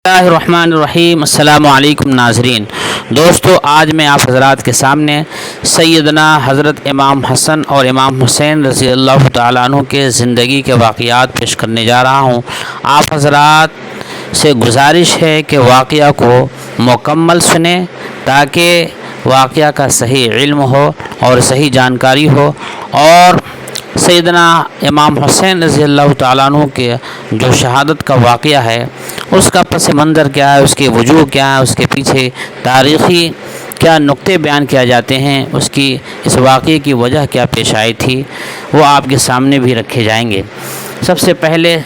اللہ الرحمن الرحیم۔ السلام علیکم ناظرین۔ دوستو، آج میں آپ حضرات کے سامنے سیدنا حضرت امام حسن اور امام حسین رضی اللہ تعالیٰ عنہ کے زندگی کے واقعات پیش کرنے جا رہا ہوں۔ آپ حضرات سے گزارش ہے کہ واقعہ کو مکمل سنیں تاکہ واقعہ کا صحیح علم ہو اور صحیح جانکاری ہو، اور سیدنا امام حسین رضی اللہ تعالیٰ عنہ کے جو شہادت کا واقعہ ہے اس کا پس منظر کیا ہے، اس کے وجوہ کیا ہے، اس کے پیچھے تاریخی کیا نقطے بیان کیا جاتے ہیں، اس واقعے کی وجہ کیا پیش آئی تھی، وہ آپ کے سامنے بھی رکھے جائیں گے۔ سب سے پہلے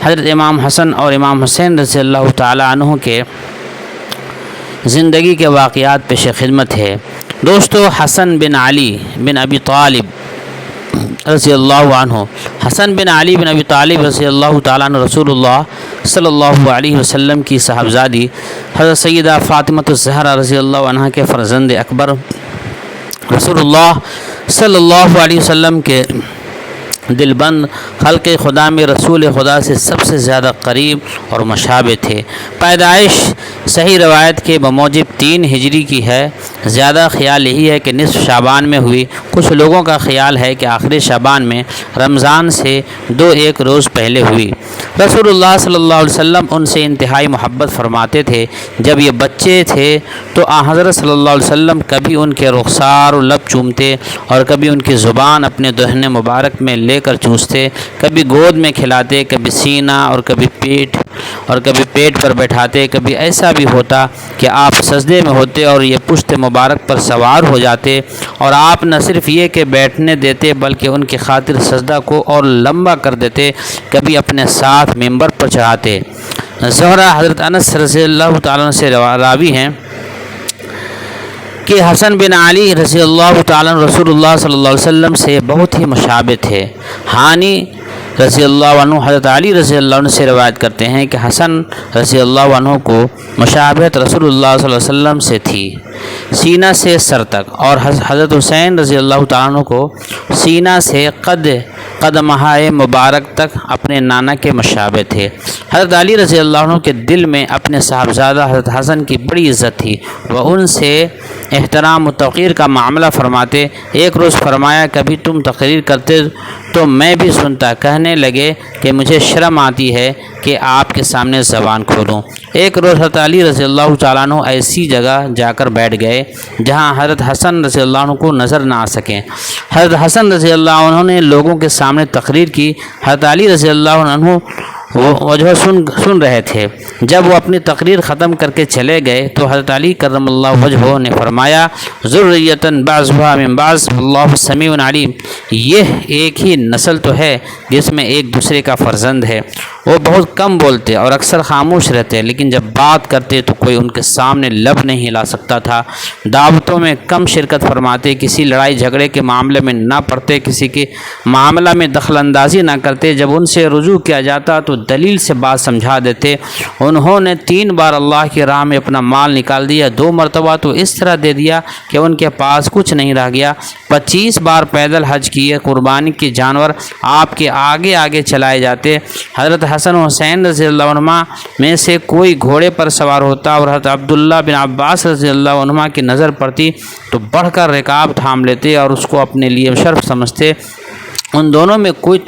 حضرت امام حسن اور امام حسین رضی اللہ تعالیٰ عنہ کے زندگی کے واقعات پیش خدمت ہے۔ دوستو، حسن بن علی بن ابی طالب رضی اللہ عنہ، حسن بن علی بن ابی طالب رضی اللہ تعالیٰ عنہ رسول اللہ صلی اللہ علیہ وسلم کی صاحبزادی حضرت سیدہ فاطمہ الزہرا رضی اللہ عنہ کے فرزند اکبر رسول اللہ صلی اللہ علیہ وسلم کے دل بند خلق خدا میں رسول خدا سے سب سے زیادہ قریب اور مشابہ تھے۔ پیدائش صحیح روایت کے بموجب 3 ہجری کی ہے۔ زیادہ خیال یہی ہے کہ نصف شعبان میں ہوئی، کچھ لوگوں کا خیال ہے کہ آخر شعبان میں رمضان سے 2-1 روز پہلے ہوئی۔ رسول اللہ صلی اللہ علیہ وسلم ان سے انتہائی محبت فرماتے تھے۔ جب یہ بچے تھے تو حضرت صلی اللہ علیہ وسلم کبھی ان کے رخسار و لب چومتے اور کبھی ان کی زبان اپنے دہن مبارک میں لے کر چوستے، کبھی گود میں کھلاتے، کبھی سینہ اور کبھی پیٹ پر بیٹھاتے۔ کبھی ایسا بھی ہوتا کہ آپ سجدے میں ہوتے اور یہ پشت مبارک پر سوار ہو جاتے، اور آپ نہ صرف یہ کہ بیٹھنے دیتے بلکہ ان کی خاطر سجدہ کو اور لمبا کر دیتے، کبھی اپنے ساتھ ممبر پر چڑھاتے۔ زہرا حضرت انس رضی اللہ تعالیٰ عنہ سے راوی ہیں کہ حسن بن علی رضی اللہ تعالیٰ عنہ رسول اللہ صلی اللہ علیہ وسلم سے بہت ہی مشابہ تھے۔ ہانی رضی اللہ عنہ حضرت علی رضی اللہ عنہ سے روایت کرتے ہیں کہ حسن رضی اللہ عنہ کو مشابہت رسول اللہ صلی اللہ علیہ وسلم سے تھی، سینہ سے سر تک، اور حضرت حسین رضی اللہ تعالیٰ عنہ کو سینہ سے قدمہائے مبارک تک اپنے نانا کے مشابہ تھے۔ حضرت علی رضی اللہ عنہ کے دل میں اپنے صاحبزادہ حضرت حسن کی بڑی عزت تھی، وہ ان سے احترام و توقیر کا معاملہ فرماتے۔ ایک روز فرمایا، کبھی تم تقریر کرتے تو میں بھی سنتا، کہنے لگے کہ مجھے شرم آتی ہے کہ آپ کے سامنے زبان کھولوں۔ ایک روز حضرت علی رضی اللہ تعالیٰ عنہ ایسی جگہ جا کر بیٹھ گئے جہاں حضرت حسن رضی اللہ عنہ کو نظر نہ آ سکیں۔ حضرت حسن رضی اللہ عنہ نے لوگوں کے سامنے تقریر کی۔ حضرت علی رضی اللہ عنہ وجہ سن رہے تھے۔ جب وہ اپنی تقریر ختم کر کے چلے گئے تو حضرت علی کرم اللہ وجہہ نے فرمایا، ذریۃ بعضھا من بعض واللہ سمیع علیم، یہ ایک ہی نسل تو ہے جس میں ایک دوسرے کا فرزند ہے۔ وہ بہت کم بولتے اور اکثر خاموش رہتے، لیکن جب بات کرتے تو کوئی ان کے سامنے لب نہیں ہلا سکتا تھا۔ دعوتوں میں کم شرکت فرماتے، کسی لڑائی جھگڑے کے معاملے میں نہ پڑتے، کسی کے معاملہ میں دخل اندازی نہ کرتے۔ جب ان سے رجوع کیا جاتا تو دلیل سے بات سمجھا دیتے۔ انہوں نے 3 بار اللہ کی راہ میں اپنا مال نکال دیا، 2 مرتبہ تو اس طرح دے دیا کہ ان کے پاس کچھ نہیں رہ گیا۔ 25 بار پیدل حج کیے، قربانی کے جانور آپ کے آگے آگے چلائے جاتے۔ حضرت حسن و حسین رضی اللہ عنہما میں سے کوئی گھوڑے پر سوار ہوتا اور حضرت عبداللہ بن عباس رضی اللہ عنہما کی نظر پڑتی تو بڑھ کر رکاب تھام لیتے اور اس کو اپنے لیے شرف سمجھتے۔ ان دونوں میں کوئی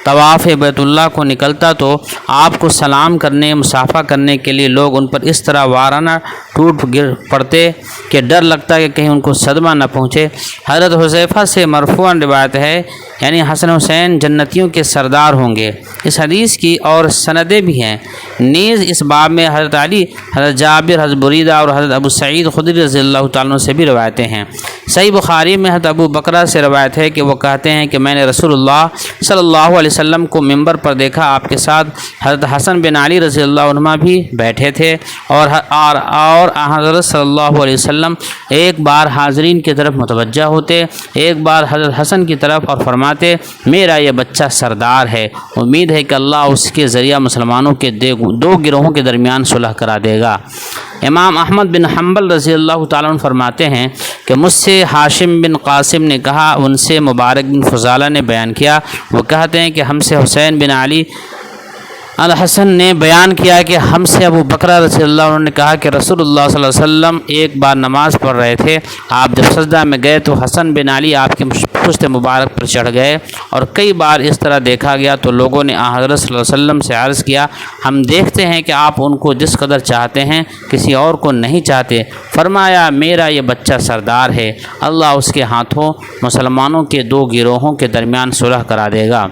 طواف بیت اللہ کو نکلتا تو آپ کو سلام کرنے، مصافحہ کرنے کے لیے لوگ ان پر اس طرح وارانہ ٹوٹ گر پڑتے کہ ڈر لگتا کہ کہیں ان کو صدمہ نہ پہنچے۔ حضرت حذیفہ سے مرفوعاً روایت ہے، یعنی حسن حسین جنتیوں کے سردار ہوں گے۔ اس حدیث کی اور سندیں بھی ہیں۔ نیز اس باب میں حضرت علی، حضرت جابر، حضرت بریدہ اور حضرت ابو سعید خدری رضی اللہ تعالیٰ عنہ سے بھی روایتیں ہیں۔ صحیح بخاری میں حضرت ابو بکرہ سے روایت ہے کہ وہ کہتے ہیں کہ میں نے رسول اللہ صلی اللہ علیہ وسلم کو ممبر پر دیکھا، آپ کے ساتھ حضرت حسن بن علی رضی اللہ عنہ بھی بیٹھے تھے، اور حضرت صلی اللہ علیہ وسلم ایک بار حاضرین کی طرف متوجہ ہوتے، ایک بار حضرت حسن کی طرف، اور فرماتے، میرا یہ بچہ سردار ہے، امید ہے کہ اللہ اس کے ذریعہ مسلمانوں کے 2 گروہوں کے درمیان صلح کرا دے گا۔ امام احمد بن حنبل رضی اللہ تعالیٰ عنہ فرماتے ہیں کہ مجھ سے ہاشم بن قاسم نے کہا، ان سے مبارک بن فضالہ نے بیان کیا، وہ کہتے ہیں کہ ہم سے حسین بن علی الحسن نے بیان کیا کہ ہم سے ابو بکر رضی اللہ عنہ نے کہا کہ رسول اللہ صلی اللہ علیہ وسلم ایک بار نماز پڑھ رہے تھے، آپ جب سجدہ میں گئے تو حسن بن علی آپ کے پشت مبارک پر چڑھ گئے، اور کئی بار اس طرح دیکھا گیا تو لوگوں نے حضرت صلی اللہ علیہ وسلم سے عرض کیا، ہم دیکھتے ہیں کہ آپ ان کو جس قدر چاہتے ہیں کسی اور کو نہیں چاہتے۔ فرمایا، میرا یہ بچہ سردار ہے، اللہ اس کے ہاتھوں مسلمانوں کے دو گروہوں کے درمیان صلح کرا دے گا۔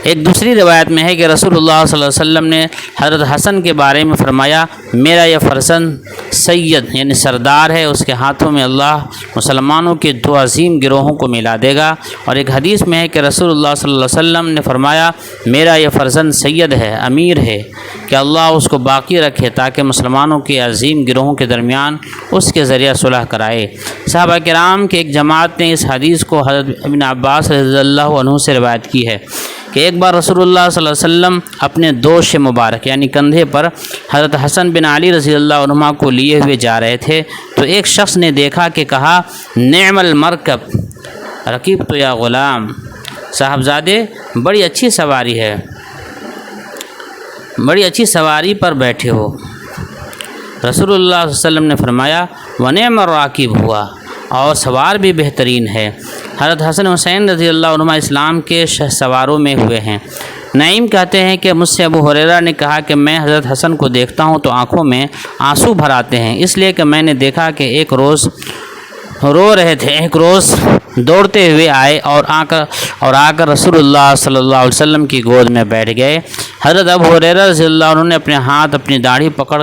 ایک دوسری روایت میں ہے کہ رسول اللہ صلی اللہ علیہ وسلم نے حضرت حسن کے بارے میں فرمایا، میرا یہ فرزند سید یعنی سردار ہے، اس کے ہاتھوں میں اللہ مسلمانوں کے دو عظیم گروہوں کو ملا دے گا۔ اور ایک حدیث میں ہے کہ رسول اللہ صلی اللہ علیہ وسلم نے فرمایا، میرا یہ فرزند سید ہے، امیر ہے، کہ اللہ اس کو باقی رکھے تاکہ مسلمانوں کے عظیم گروہوں کے درمیان اس کے ذریعہ صلح کرائے۔ صحابہ کرام کے ایک جماعت نے اس حدیث کو حضرت ابن عباس رضی اللہ عنہ سے روایت کی ہے کہ ایک بار رسول اللہ صلی اللہ علیہ وسلم اپنے دوش مبارک یعنی کندھے پر حضرت حسن بن علی رضی اللہ عنہ کو لیے ہوئے جا رہے تھے تو ایک شخص نے دیکھا کہ کہا، نعم المرکب رکیب تو یا غلام، صاحبزادے بڑی اچھی سواری ہے، بڑی اچھی سواری پر بیٹھے ہو۔ رسول اللہ صلی اللہ علیہ وسلم نے فرمایا، ونعم الراکب ہوا، اور سوار بھی بہترین ہے۔ حضرت حسن حسین رضی اللہ عنہ اسلام کے شہ سواروں میں ہوئے ہیں۔ نعیم کہتے ہیں کہ مجھ سے ابو ہریرہ نے کہا کہ میں حضرت حسن کو دیکھتا ہوں تو آنکھوں میں آنسو بھر آتے ہیں، اس لیے کہ میں نے دیکھا کہ ایک روز رو رہے تھے، ایک روز دوڑتے ہوئے آئے اور آ کر رسول اللہ صلی اللہ علیہ وسلم کی گود میں بیٹھ گئے۔ حضرت ابو ہریرہ رضی اللہ عنہ نے اپنے ہاتھ اپنی داڑھی پکڑ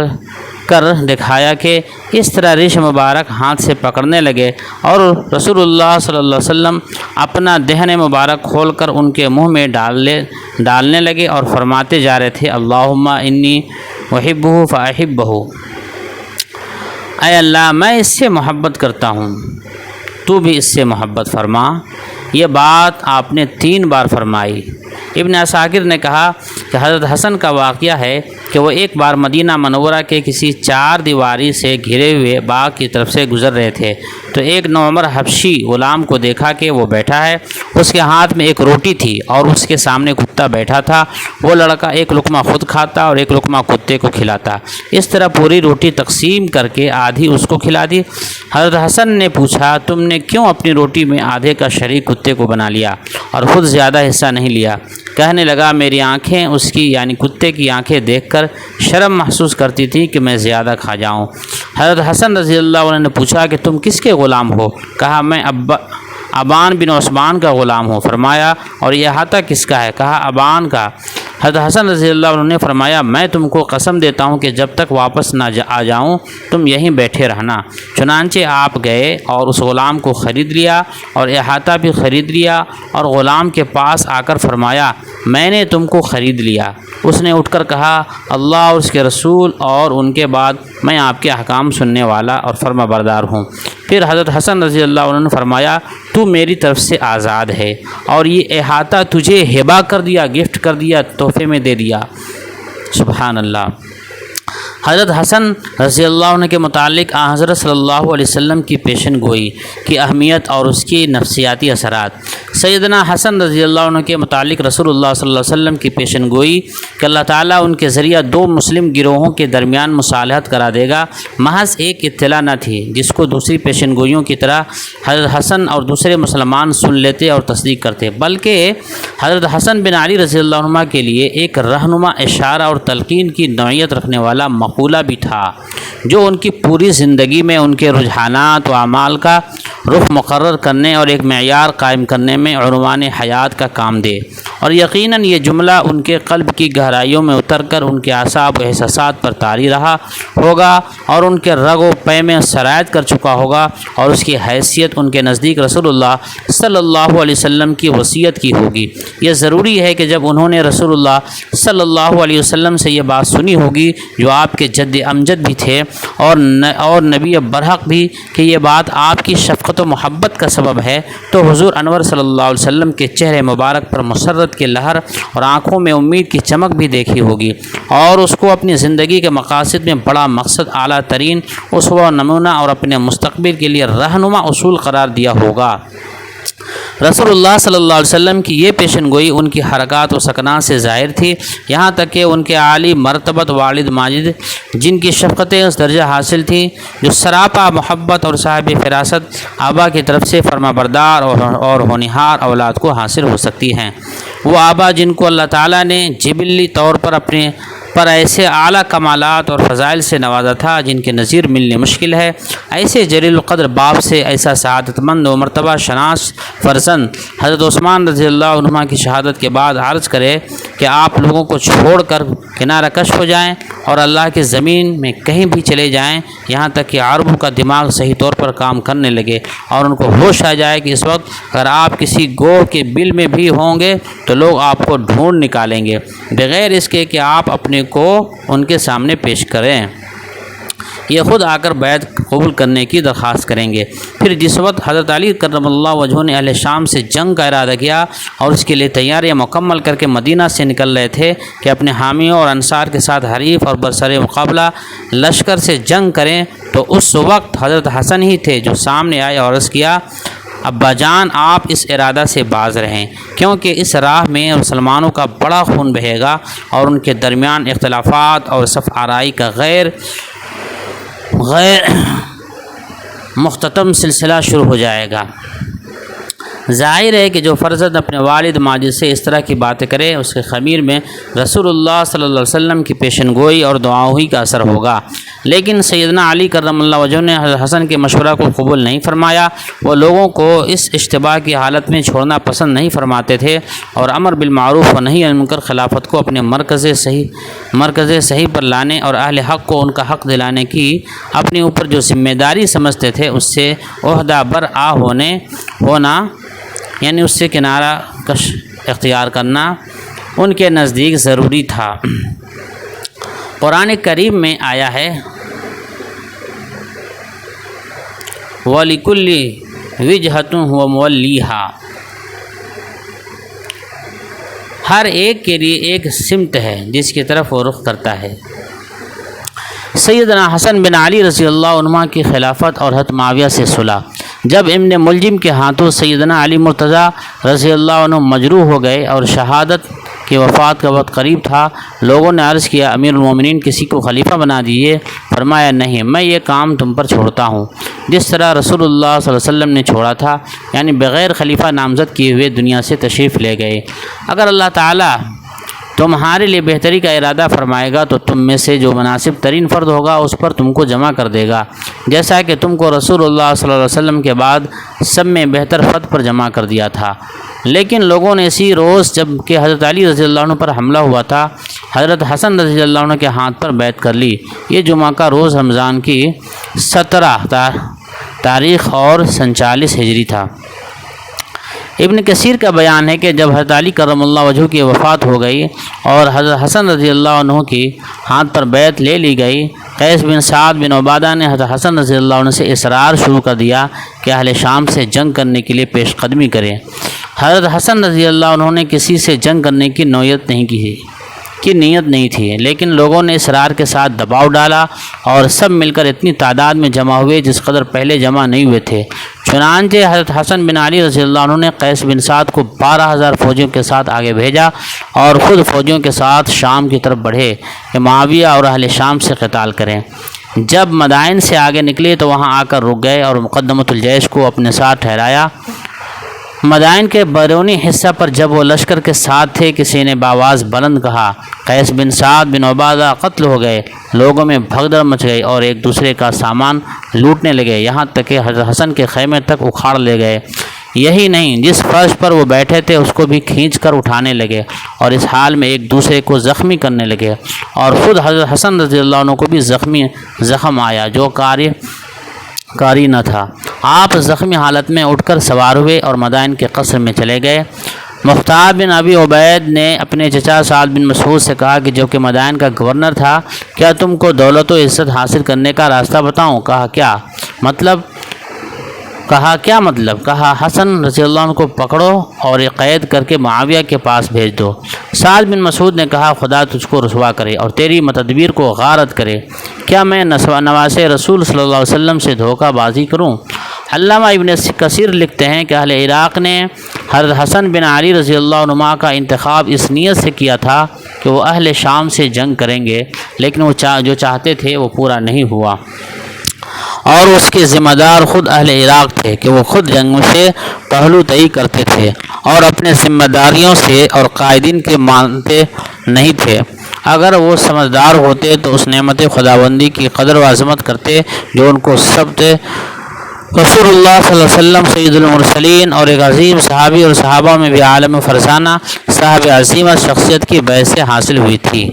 کر دکھایا کہ اس طرح ریش مبارک ہاتھ سے پکڑنے لگے، اور رسول اللہ صلی اللہ علیہ وسلم اپنا دہن مبارک کھول کر ان کے منہ میں ڈالنے لگے اور فرماتے جا رہے تھے، اللہم انی احبہ فاحبہ، اے اللہ میں اس سے محبت کرتا ہوں، تو بھی اس سے محبت فرما۔ یہ بات آپ نے 3 بار فرمائی۔ ابن عساکر نے کہا کہ حضرت حسن کا واقعہ ہے کہ وہ ایک بار مدینہ منورہ کے کسی 4 دیواری سے گھرے ہوئے باغ کی طرف سے گزر رہے تھے تو ایک نوعمر حبشی غلام کو دیکھا کہ وہ بیٹھا ہے، اس کے ہاتھ میں ایک روٹی تھی اور اس کے سامنے کتا بیٹھا تھا۔ وہ لڑکا ایک لقمہ خود کھاتا اور ایک لقمہ کتے کو کھلاتا، اس طرح پوری روٹی تقسیم کر کے آدھی اس کو کھلا دی۔ حضرت حسن نے پوچھا، تم نے کیوں اپنی روٹی میں آدھے کا شریک کتے کو بنا لیا اور خود زیادہ حصہ نہیں لیا؟ کہنے لگا، میری آنکھیں اس کی یعنی کتے کی آنکھیں دیکھ کر شرم محسوس کرتی تھی کہ میں زیادہ کھا جاؤں۔ حضرت حسن رضی اللہ عنہ نے پوچھا کہ تم کس کے غلام ہو؟ کہا، میں ابان بن عثمان کا غلام ہوں۔ فرمایا، اور یہ احاطہ کس کا ہے؟ کہا، ابان کا۔ حضرت حسن رضی اللہ عنہ نے فرمایا، میں تم کو قسم دیتا ہوں کہ جب تک واپس نہ آ جاؤں تم یہیں بیٹھے رہنا۔ چنانچہ آپ گئے اور اس غلام کو خرید لیا اور احاطہ بھی خرید لیا، اور غلام کے پاس آ کر فرمایا، میں نے تم کو خرید لیا۔ اس نے اٹھ کر کہا، اللہ اور اس کے رسول اور ان کے بعد میں آپ کے احکام سننے والا اور فرما بردار ہوں۔ پھر حضرت حسن رضی اللہ عنہ نے فرمایا، تو میری طرف سے آزاد ہے، اور یہ احاطہ تجھے ہبہ کر دیا، گفٹ کر دیا، تحفے میں دے دیا۔ سبحان اللہ۔ حضرت حسن رضی اللہ عنہ کے متعلق حضرت صلی اللہ علیہ وسلم کی پیشن گوئی کی اہمیت اور اس کی نفسیاتی اثرات۔ سیدنا حسن رضی اللہ عنہ کے متعلق رسول اللہ صلی اللہ علیہ وسلم کی پیشن گوئی کہ اللہ تعالیٰ ان کے ذریعہ 2 مسلم گروہوں کے درمیان مصالحت کرا دے گا، محض ایک اطلاع نہ تھی جس کو دوسری پیشن گوئیوں کی طرح حضرت حسن اور دوسرے مسلمان سن لیتے اور تصدیق کرتے، بلکہ حضرت حسن بن علی رضی اللہ عنہ کے لیے ایک رہنما اشارہ اور تلقین کی نوعیت رکھنے والا مقولہ بھی تھا جو ان کی پوری زندگی میں ان کے رجحانات و اعمال کا رخ مقرر کرنے اور ایک معیار قائم کرنے میں عنوان حیات کا کام دے، اور یقیناً یہ جملہ ان کے قلب کی گہرائیوں میں اتر کر ان کے اعصاب و احساسات پر طاری رہا ہوگا اور ان کے رگ و پے میں سرایت کر چکا ہوگا، اور اس کی حیثیت ان کے نزدیک رسول اللہ صلی اللہ علیہ وسلم کی وصیت کی ہوگی۔ یہ ضروری ہے کہ جب انہوں نے رسول اللہ صلی اللہ علیہ وسلم سے یہ بات سنی ہوگی جو آپ کے جد امجد بھی تھے اور نبی برحق بھی، کہ یہ بات آپ کی شفقت و محبت کا سبب ہے، تو حضور انور صلی اللہ علیہ وسلم کے چہرے مبارک پر مسرت کے لہر اور آنکھوں میں امید کی چمک بھی دیکھی ہوگی، اور اس کو اپنی زندگی کے مقاصد میں بڑا مقصد، اعلیٰ ترین اسوہ و نمونہ اور اپنے مستقبل کے لیے رہنما اصول قرار دیا ہوگا۔ رسول اللہ صلی اللہ علیہ وسلم کی یہ پیشن گوئی ان کی حرکات و سکنات سے ظاہر تھی، یہاں تک کہ ان کے عالی مرتبت والد ماجد جن کی شفقتیں اس درجہ حاصل تھیں جو سراپا محبت اور صاحب فراست آبا کی طرف سے فرما بردار اور ہونہار اولاد کو حاصل ہو سکتی ہیں، وہ آبا جن کو اللہ تعالیٰ نے جبلی طور پر اپنے پر ایسے اعلیٰ کمالات اور فضائل سے نوازا تھا جن کے نظیر ملنے مشکل ہے، ایسے جلیل القدر باپ سے ایسا سعادت مند و مرتبہ شناس فرزند حضرت عثمان رضی اللہ عنہ کی شہادت کے بعد عرض کرے کہ آپ لوگوں کو چھوڑ کر کنارہ کش ہو جائیں اور اللہ کی زمین میں کہیں بھی چلے جائیں، یہاں تک کہ عربوں کا دماغ صحیح طور پر کام کرنے لگے اور ان کو ہوش آ جائے کہ اس وقت اگر آپ کسی گوہ کے بل میں بھی ہوں گے تو لوگ آپ کو ڈھونڈ نکالیں گے بغیر اس کے کہ آپ اپنے کو ان کے سامنے پیش کریں، یہ خود آ کر بیعت قبول کرنے کی درخواست کریں گے۔ پھر جس وقت حضرت علی کرم اللہ وجہہ نے اہل شام سے جنگ کا ارادہ کیا اور اس کے لیے تیاریاں مکمل کر کے مدینہ سے نکل رہے تھے کہ اپنے حامیوں اور انصار کے ساتھ حریف اور برسر مقابلہ لشکر سے جنگ کریں، تو اس وقت حضرت حسن ہی تھے جو سامنے آئے اور عرض کیا، ابا جان آپ اس ارادہ سے باز رہیں، کیونکہ اس راہ میں مسلمانوں کا بڑا خون بہے گا اور ان کے درمیان اختلافات اور صف آرائی کا غیر مختتم سلسلہ شروع ہو جائے گا۔ ظاہر ہے کہ جو فرزند اپنے والد ماجد سے اس طرح کی باتیں کرے اس کے خمیر میں رسول اللہ صلی اللہ علیہ وسلم کی پیشن گوئی اور دعاؤں ہی کا اثر ہوگا، لیکن سیدنا علی کرم اللہ وجہہ نے حضرت حسن کے مشورہ کو قبول نہیں فرمایا، وہ لوگوں کو اس اشتباہ کی حالت میں چھوڑنا پسند نہیں فرماتے تھے اور امر بالمعروف و نہی عن المنکر خلافت کو اپنے مرکز صحیح پر لانے اور اہل حق کو ان کا حق دلانے کی اپنے اوپر جو ذمہ داری سمجھتے تھے اس سے عہدہ برآ ہونا یعنی اس سے کنارہ کش اختیار کرنا ان کے نزدیک ضروری تھا۔ قرآن کریم میں آیا ہے وَلِكُلِّ وِجْهَةٌ هُوَ مُوَلِّيهَا، ہر ایک کے لیے ایک سمت ہے جس کی طرف وہ رخ کرتا ہے۔ سیدنا حسن بن علی رضی اللہ عنہ کی خلافت اور حضرت معاویہ سے صلح، جب ابن ملجم کے ہاتھوں سیدنا علی مرتضیٰ رضی اللہ عنہ مجروح ہو گئے اور شہادت کی وفات کا وقت قریب تھا، لوگوں نے عرض کیا امیر المومنین کسی کو خلیفہ بنا دیجیے، فرمایا نہیں، میں یہ کام تم پر چھوڑتا ہوں جس طرح رسول اللہ صلی اللہ علیہ وسلم نے چھوڑا تھا، یعنی بغیر خلیفہ نامزد کیے ہوئے دنیا سے تشریف لے گئے۔ اگر اللہ تعالیٰ تمہارے لیے بہتری کا ارادہ فرمائے گا تو تم میں سے جو مناسب ترین فرد ہوگا اس پر تم کو جمع کر دے گا، جیسا کہ تم کو رسول اللہ صلی اللہ علیہ وسلم کے بعد سب میں بہتر فرد پر جمع کر دیا تھا۔ لیکن لوگوں نے اسی روز جب کہ حضرت علی رضی اللہ عنہ پر حملہ ہوا تھا حضرت حسن رضی اللہ عنہ کے ہاتھ پر بیعت کر لی۔ یہ جمعہ کا روز رمضان کی 17 تاریخ اور 47 ہجری تھا۔ ابن کثیر کا بیان ہے کہ جب حضرت علی کرم اللہ وجہہ کی وفات ہو گئی اور حضرت حسن رضی اللہ عنہ کی ہاتھ پر بیعت لے لی گئی، قیس بن سعد بن عبادہ نے حضرت حسن رضی اللہ عنہ سے اصرار شروع کر دیا کہ اہل شام سے جنگ کرنے کے لیے پیش قدمی کریں۔ حضرت حسن رضی اللہ عنہ نے کسی سے جنگ کرنے کی نیت نہیں تھی، لیکن لوگوں نے اصرار کے ساتھ دباؤ ڈالا اور سب مل کر اتنی تعداد میں جمع ہوئے جس قدر پہلے جمع نہیں ہوئے تھے۔ چنانچہ حضرت حسن بن علی رضی اللہ عنہ نے قیس بن سعد کو 12,000 فوجیوں کے ساتھ آگے بھیجا اور خود فوجیوں کے ساتھ شام کی طرف بڑھے کہ معاویہ اور اہل شام سے قتال کریں۔ جب مدائن سے آگے نکلے تو وہاں آ کر رک گئے اور مقدمۃ الجیش کو اپنے ساتھ ٹھہرایا۔ مدائن کے بیرونی حصہ پر جب وہ لشکر کے ساتھ تھے کسی نے باواز بلند کہا، قیس بن سعد بن عبادہ قتل ہو گئے۔ لوگوں میں بھگدڑ مچ گئی اور ایک دوسرے کا سامان لوٹنے لگے، یہاں تک کہ حضرت حسن کے خیمے تک اکھاڑ لے گئے۔ یہی نہیں، جس فرش پر وہ بیٹھے تھے اس کو بھی کھینچ کر اٹھانے لگے اور اس حال میں ایک دوسرے کو زخمی کرنے لگے اور خود حضرت حسن رضی اللہ عنہ کو بھی زخم آیا جو کاری نہ تھا۔ آپ زخمی حالت میں اٹھ کر سوار ہوئے اور مدائن کے قصر میں چلے گئے۔ مختار بن ابی عبید نے اپنے چچا سعد بن مسعود سے کہا کہ جو کہ مدائن کا گورنر تھا، کیا تم کو دولت و عزت حاصل کرنے کا راستہ بتاؤں؟ کہا کیا مطلب؟ کہا حسن رضی اللہ عنہ کو پکڑو اور قید کر کے معاویہ کے پاس بھیج دو۔ سعد بن مسعود نے کہا خدا تجھ کو رسوا کرے اور تیری متدبیر کو غارت کرے، کیا میں نواز رسول صلی اللہ علیہ وسلم سے دھوکہ بازی کروں؟ علامہ ابن کثیر لکھتے ہیں کہ اہل عراق نے حضرت حسن بن علی رضی اللہ عنہما کا انتخاب اس نیت سے کیا تھا کہ وہ اہل شام سے جنگ کریں گے، لیکن وہ جو چاہتے تھے وہ پورا نہیں ہوا، اور اس کے ذمہ دار خود اہل عراق تھے کہ وہ خود جنگ سے پہلو طئی کرتے تھے اور اپنے ذمہ داریوں سے اور قائدین کے مانتے نہیں تھے۔ اگر وہ سمجھدار ہوتے تو اس نعمت خداوندی کی قدر و عظمت کرتے جو ان کو سبت رسول اللہ صلی اللہ علیہ وسلم سید المرسلین اور ایک عظیم صحابی اور صحابہ میں بھی عالم فرزانہ صاحب عظیمت شخصیت کی بیعت سے حاصل ہوئی تھی۔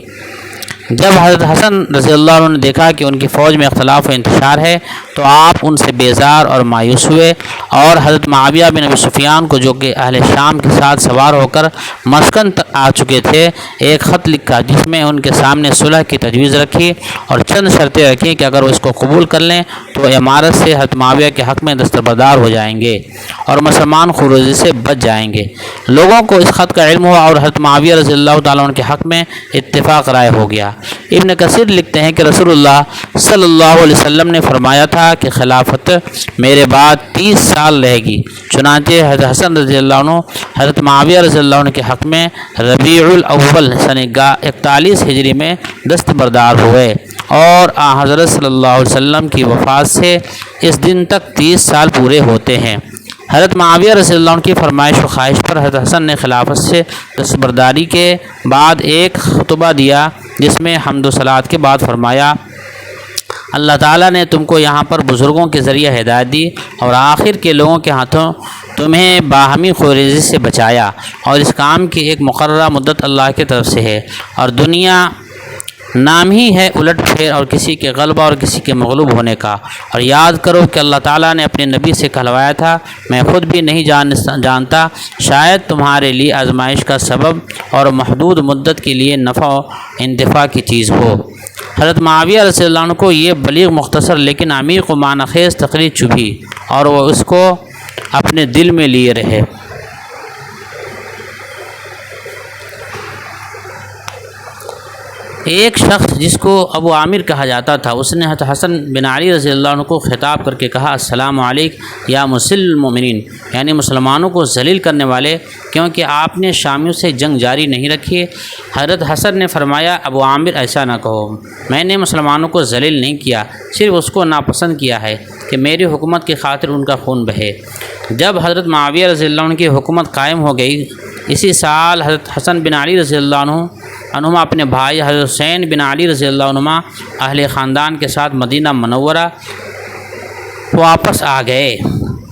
جب حضرت حسن رضی اللہ عنہ نے دیکھا کہ ان کی فوج میں اختلاف و انتشار ہے تو آپ ان سے بیزار اور مایوس ہوئے، اور حضرت معاویہ بن ابی سفیان کو، جو کہ اہل شام کے ساتھ سوار ہو کر مسکن تک آ چکے تھے، ایک خط لکھا جس میں ان کے سامنے صلح کی تجویز رکھی اور چند شرطیں رکھی کہ اگر وہ اس کو قبول کر لیں تو امارت سے حضرت معاویہ کے حق میں دستبردار ہو جائیں گے اور مسلمان خروجی سے بچ جائیں گے۔ لوگوں کو اس خط کا علم ہوا اور حضرت معاویہ رضی اللہ تعالیٰ عنہ کے حق میں اتفاق رائے ہو گیا۔ ابن کثیر لکھتے ہیں کہ رسول اللہ صلی اللہ علیہ وسلم نے فرمایا تھا کہ خلافت میرے بعد 30 سال رہے گی، چنانچہ حضرت حسن رضی اللہ عنہ حضرت معاویہ رضی اللہ عنہ کے حق میں ربیع الاول سنہ 41 ہجری میں دستبردار ہوئے، اور حضرت صلی اللہ علیہ وسلم کی وفات سے اس دن تک 30 سال پورے ہوتے ہیں۔ حضرت معاویہ رضی اللہ عنہ کی فرمائش و خواہش پر حضرت حسن نے خلافت سے دستبرداری کے بعد ایک خطبہ دیا جس میں حمد و صلوات کے بعد فرمایا، اللہ تعالیٰ نے تم کو یہاں پر بزرگوں کے ذریعے ہدایت دی اور آخر کے لوگوں کے ہاتھوں تمہیں باہمی خونریزی سے بچایا، اور اس کام کی ایک مقررہ مدت اللہ کی طرف سے ہے، اور دنیا نام ہی ہے الٹ پھیر اور کسی کے غلبہ اور کسی کے مغلوب ہونے کا، اور یاد کرو کہ اللہ تعالیٰ نے اپنے نبی سے کہلوایا تھا، میں خود بھی نہیں جانتا، شاید تمہارے لیے آزمائش کا سبب اور محدود مدت کے لیے نفع و انتفاع کی چیز ہو۔ حضرت معاویہ رضی اللہ عنہ کو یہ بلیغ مختصر لیکن عمیق و معنی خیز تقریر چبھی اور وہ اس کو اپنے دل میں لیے رہے۔ ایک شخص جس کو ابو عامر کہا جاتا تھا، اس نے حضرت حسن بن علی رضی اللہ عنہ کو خطاب کر کے کہا، السلام علیکم یا مسل المؤمنین، یعنی مسلمانوں کو ذلیل کرنے والے، کیونکہ آپ نے شامیوں سے جنگ جاری نہیں رکھی۔ حضرت حسن نے فرمایا، ابو عامر ایسا نہ کہو، میں نے مسلمانوں کو ذلیل نہیں کیا، صرف اس کو ناپسند کیا ہے کہ میری حکومت کی خاطر ان کا خون بہے۔ جب حضرت معاویہ رضی اللہ عنہ کی حکومت قائم ہو گئی، اسی سال حضرت حسن بن علی رضی اللہ عنہما اپنے بھائی حضرت حسین بن علی رضی اللہ عنہما اہل خاندان کے ساتھ مدینہ منورہ واپس آ گئے۔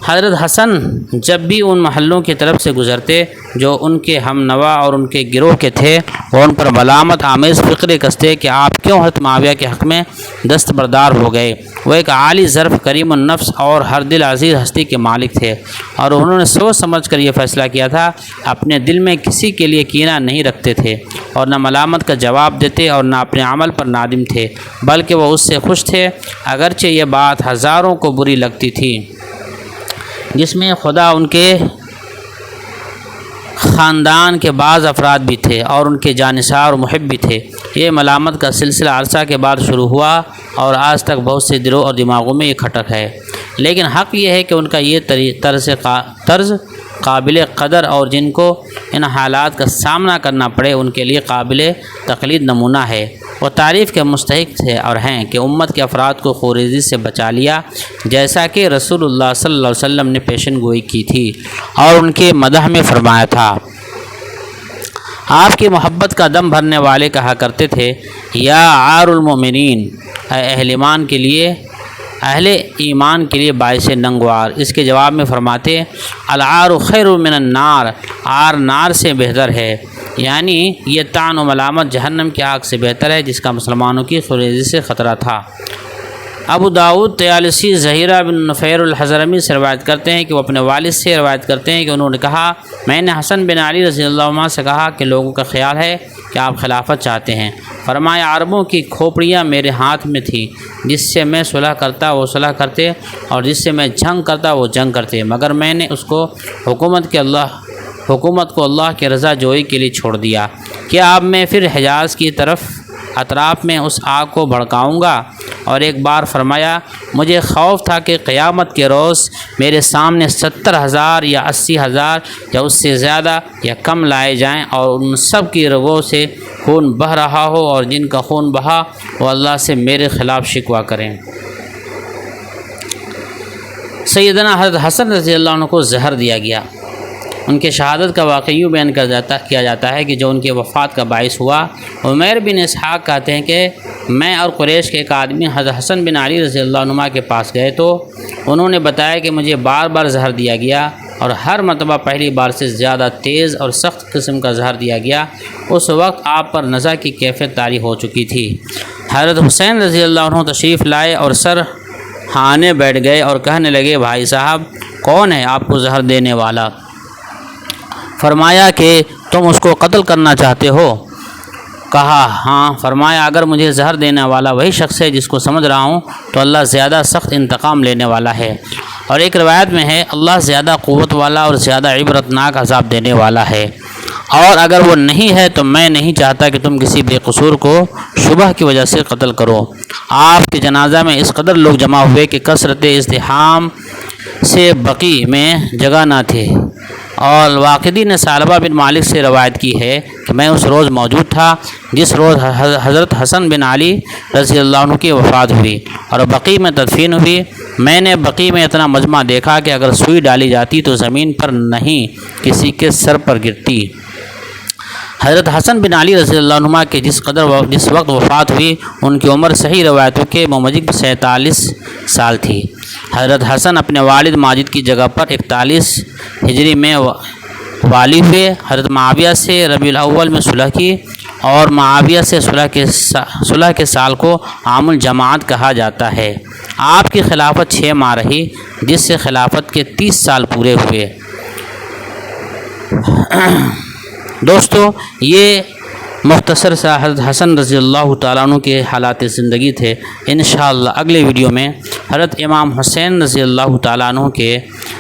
حضرت حسن جب بھی ان محلوں کی طرف سے گزرتے جو ان کے ہم نوا اور ان کے گروہ کے تھے، وہ ان پر ملامت آمیز فقرے کستے کہ آپ کیوں حضرت معاویہ کے حق میں دستبردار ہو گئے۔ وہ ایک عالی ظرف، کریم النفس اور ہر دل عزیز ہستی کے مالک تھے، اور انہوں نے سوچ سمجھ کر یہ فیصلہ کیا تھا، اپنے دل میں کسی کے لیے کینہ نہیں رکھتے تھے اور نہ ملامت کا جواب دیتے اور نہ اپنے عمل پر نادم تھے، بلکہ وہ اس سے خوش تھے، اگرچہ یہ بات ہزاروں کو بری لگتی تھی، جس میں خدا ان کے خاندان کے بعض افراد بھی تھے اور ان کے جانثار و محب بھی تھے۔ یہ ملامت کا سلسلہ عرصہ کے بعد شروع ہوا اور آج تک بہت سے دلوں اور دماغوں میں یہ کھٹک ہے، لیکن حق یہ ہے کہ ان کا یہ طرز قابل قدر اور جن کو ان حالات کا سامنا کرنا پڑے ان کے لیے قابل تقلید نمونہ ہے۔ وہ تعریف کے مستحق تھے اور ہیں کہ امت کے افراد کو خونریزی سے بچا لیا، جیسا کہ رسول اللہ صلی اللہ علیہ وسلم نے پیشن گوئی کی تھی اور ان کے مدح میں فرمایا تھا۔ آپ کی محبت کا دم بھرنے والے کہا کرتے تھے، یا عار المؤمنین، اے اہل ایمان کے لیے باعث ننگوار۔ اس کے جواب میں فرماتے، العار خیر من النار، عار نار سے بہتر ہے، یعنی یہ طعن و ملامت جہنم کی آگ سے بہتر ہے جس کا مسلمانوں کی خونریزی سے خطرہ تھا۔ ابو داؤد طیالسی زہیرہ بن نفیر الحضرمی سے روایت کرتے ہیں کہ وہ اپنے والد سے روایت کرتے ہیں کہ انہوں نے کہا، میں نے حسن بن علی رضی اللہ عنہ سے کہا کہ لوگوں کا خیال ہے کہ آپ خلافت چاہتے ہیں۔ فرمایا، عربوں کی کھوپڑیاں میرے ہاتھ میں تھیں، جس سے میں صلح کرتا وہ صلح کرتے اور جس سے میں جنگ کرتا وہ جنگ کرتے، مگر میں نے اس کو حکومت کو اللہ کے رضا جوئی کے لیے چھوڑ دیا۔ کیا اب میں پھر حجاز کی طرف اطراف میں اس آگ کو بھڑکاؤں گا۔ اور ایک بار فرمایا مجھے خوف تھا کہ قیامت کے روز میرے سامنے 70,000 یا 80,000 یا اس سے زیادہ یا کم لائے جائیں اور ان سب کی رگوں سے خون بہہ رہا ہو، اور جن کا خون بہا وہ اللہ سے میرے خلاف شکوہ کریں۔ سیدنا حضرت حسن رضی اللہ عنہ کو زہر دیا گیا۔ ان کے شہادت کا واقعہ یوں بیان کیا جاتا ہے کہ جو ان کے وفات کا باعث ہوا، عمیر بن اسحاق کہتے ہیں کہ میں اور قریش کے ایک آدمی حضرت حسن بن علی رضی اللہ عنہ کے پاس گئے تو انہوں نے بتایا کہ مجھے بار بار زہر دیا گیا، اور ہر مرتبہ پہلی بار سے زیادہ تیز اور سخت قسم کا زہر دیا گیا۔ اس وقت آپ پر نزع کی کیفیت طاری ہو چکی تھی۔ حضرت حسین رضی اللہ عنہ تشریف لائے اور سر ہانے بیٹھ گئے اور کہنے لگے بھائی صاحب کون ہے آپ کو زہر دینے والا؟ فرمایا کہ تم اس کو قتل کرنا چاہتے ہو؟ کہا ہاں۔ فرمایا اگر مجھے زہر دینے والا وہی شخص ہے جس کو سمجھ رہا ہوں تو اللہ زیادہ سخت انتقام لینے والا ہے، اور ایک روایت میں ہے اللہ زیادہ قوت والا اور زیادہ عبرتناک عذاب دینے والا ہے، اور اگر وہ نہیں ہے تو میں نہیں چاہتا کہ تم کسی بے قصور کو شبہ کی وجہ سے قتل کرو۔ آپ کے جنازہ میں اس قدر لوگ جمع ہوئے کہ کثرت ازدحام سے بقیع میں جگہ نہ تھی، اور واقدی نے ثعلبہ بن مالک سے روایت کی ہے کہ میں اس روز موجود تھا جس روز حضرت حسن بن علی رضی اللہ عنہ کی وفات ہوئی اور بقیع میں تدفین ہوئی۔ میں نے بقیع میں اتنا مجمع دیکھا کہ اگر سوئی ڈالی جاتی تو زمین پر نہیں کسی کے سر پر گرتی۔ حضرت حسن بن علی رضی اللہ عنہ کے جس وقت وفات ہوئی ان کی عمر صحیح روایتوں کے مطابق 47 سال تھی۔ حضرت حسن اپنے والد ماجد کی جگہ پر 41 ہجری میں والی ہوئے۔ حضرت معاویہ سے ربیع الاول میں صلح کی، اور معاویہ سے صلح کے سال کو عام الجماعت کہا جاتا ہے۔ آپ کی خلافت 6 ماہ رہی، جس سے خلافت کے 30 سال پورے ہوئے۔ دوستو یہ مختصر سا حضرت حسن رضی اللہ تعالیٰ عنہ کے حالات زندگی تھے۔ انشاءاللہ اگلے ویڈیو میں حضرت امام حسین رضی اللہ تعالیٰ عنہ کے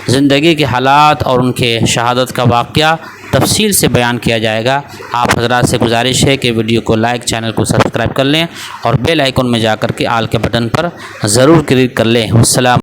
زندگی کے حالات اور ان کے شہادت کا واقعہ تفصیل سے بیان کیا جائے گا۔ آپ حضرات سے گزارش ہے کہ ویڈیو کو لائک، چینل کو سبسکرائب کر لیں اور بیل آئیکن میں جا کر کے آل کے بٹن پر ضرور کلک کر لیں۔ السلام